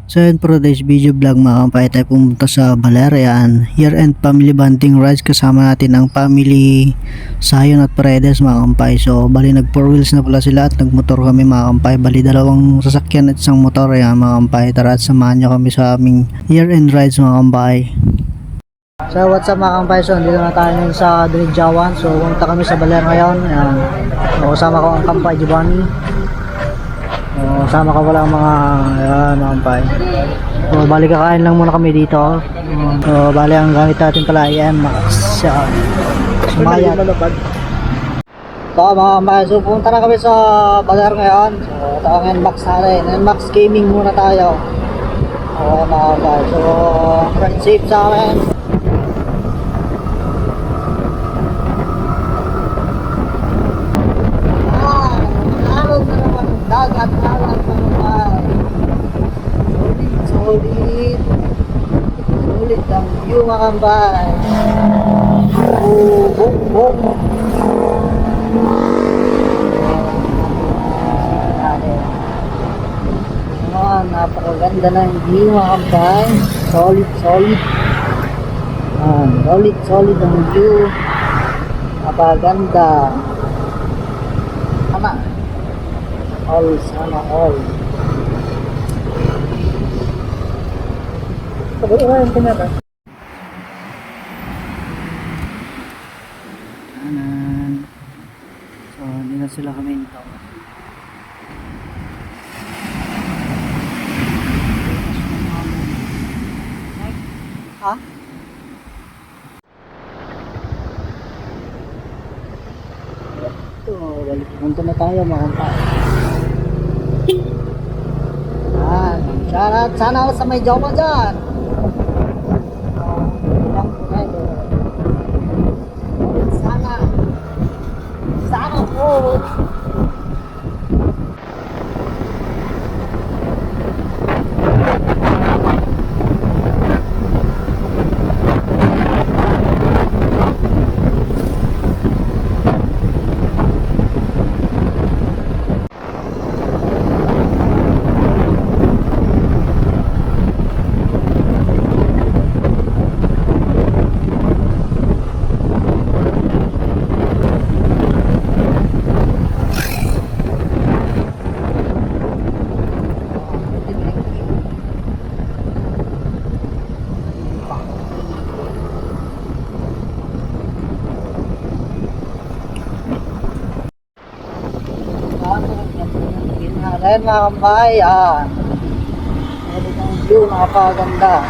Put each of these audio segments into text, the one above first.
So yun, for today's video vlog mga kampay, tayo pumunta sa baler. Yan, year-end family bonding rides, kasama natin ang family Sayon at Paredes mga kampay. So bali nag 4 wheels na pala sila at nagmotor kami mga kampay. Bali dalawang sasakyan at isang motor. Yan mga kampay, tara at samahan nyo kami sa aming year-end rides mga kampay. So what's up mga kampay, so dito na tayo ngayon sa Diligyawan. So pumunta kami sa baler ngayon. Yan, so, kasama ko ang kampay Giovanni. Sama ka wala ang mga kampay. So bali kakain lang muna kami dito. So bali ang gamit natin pala ay Max. Sumayat. So mga kampay, so pumunta na kami sa bazaar ngayon. So ito ang Max natin. Max gaming muna tayo. So mga kampay, so ride safe sa akin. Dagat alam mga solid ang view mga kambay. Boom napakaganda ng view mga kambay. Solid ang view, napakaganda. Sana all. Kanan. So, hindi na sila kami ito. Ha? Ito, balik punta na tayo mga kampay. Sana ako sa may jowa dyan. Sana po. Ayan mga kambay, yan. Ayan ang view, napakaganda.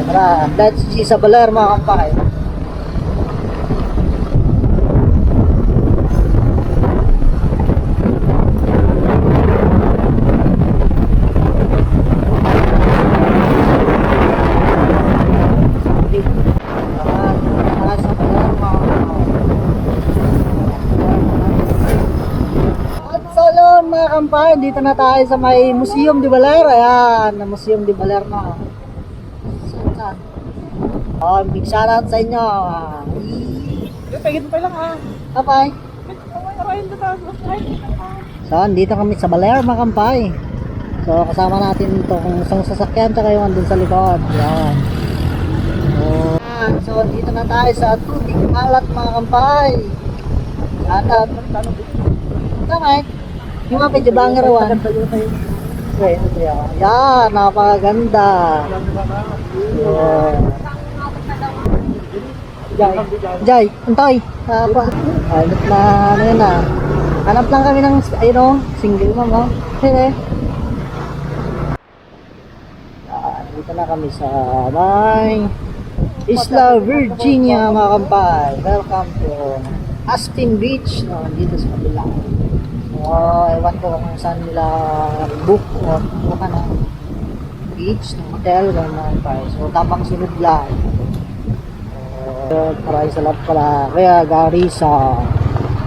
Tara, let's see sa baler mga kambay. Mga kampay, dito na tayo sa may Museum de Baler. Ayan, Museum de Baler na. Big shoutout sa inyo. Pagit pa lang Kapay. So, dito kami sa Baler mga kampay. So, kasama natin itong isang sasakyan tsaka yung andun sa likod. Ayan. So, dito na tayo sa tubig alat mga kampay. Shoutout. Kamay. Yung mga medyo banger one. Yan, napakaganda. Jai, antay. Hanap na, ano yun na. Hanap lang kami ng, ayun single ma'am, oh. Sige. Dito na kami sa may Isla Virginia mga kampay. Welcome to Aspen Beach. No, dito sa kabila. Ewan ko kung saan nila book o buka ng beach, ng hotel, gano'n pa. So, tamang sunod lang. Maraming salamat pala. Kaya, Gary, sa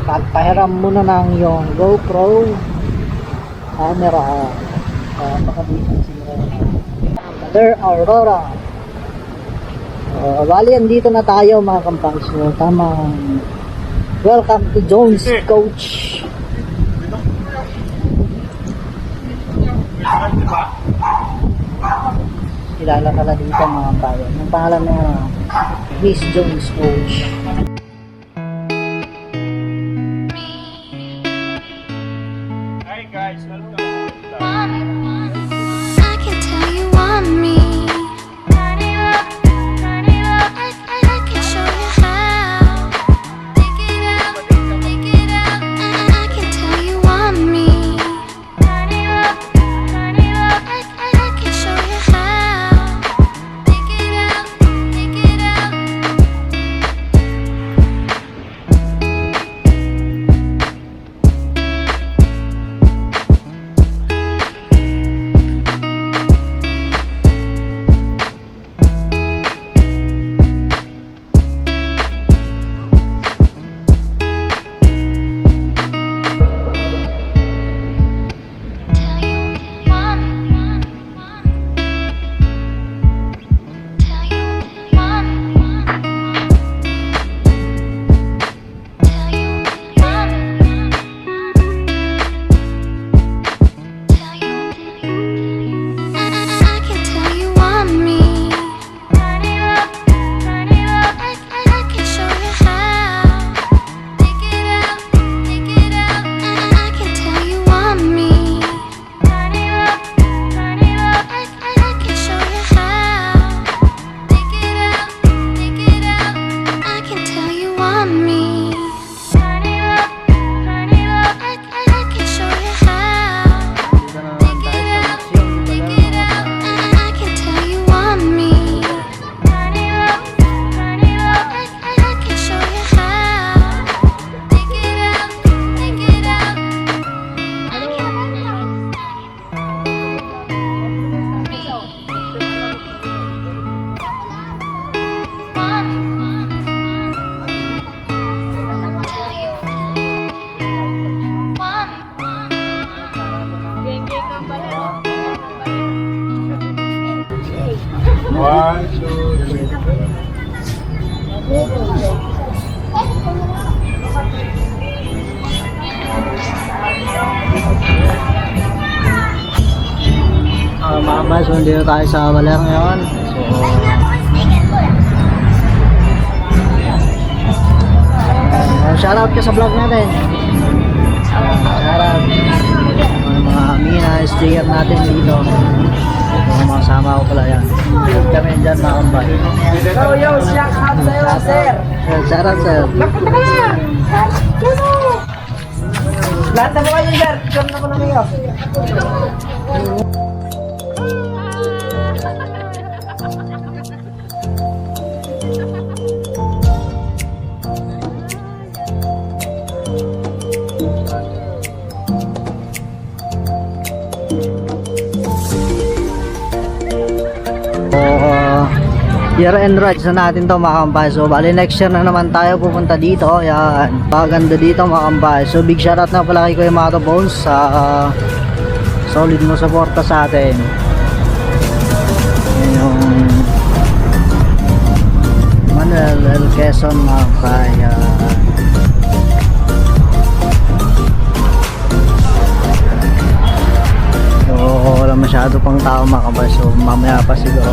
pagpahiram muna ng yung GoPro camera. Makabita sila. Mother Aurora. Bali, andito na tayo mga kampang. So, tamang welcome to Jones Coach. kilala pala dito mga kabayan. Ang pangalan na Miss Jones Coach. Hi guys, welcome. I can tell you want me. Turn it up, turn it up. I can show you how. Take it out, take it out. I can tell you want me. Turn it up, turn it up. I can show you how. Take it out, take it out. Tell you want me. Tell you want me. Tell you want me. Tell you. I can tell you want me. Turn it up, turn it up. I can show you how. Take it out, take it out. I can tell you want me. Turn it up, turn it up. I can show you how. Take it out, take it out. I can tell you want me. Turn it up, turn it up. I can show you how. Take it out, take it out. I can tell you want me. Turn it up, turn it up. I can show you how. Take it out, take it out. One, two, three. Mga guys, so nandito tayo sa baler ngayon. So shoutout ka sa vlog natin. Shoutout mga mina sticker natin dito. Mga kasama ko pala yan. Kami dyan mga kambay. Yo, shout out sa'yo, sir. Shoutout sir. Lahat na mo kayo, sir. Ikaw na ko na kayo. Year-end rides na natin to mga kambay. So bali next year na naman tayo pupunta dito. Yan, paganda dito mga kambay. So big shoutout na pala kay Kuya Mato Bones sa solid mo suporta sa atin. Yan yung Manuel L. Quezon mga kambay. So wala masyado pang tao mga kambay. So mamaya pa siguro.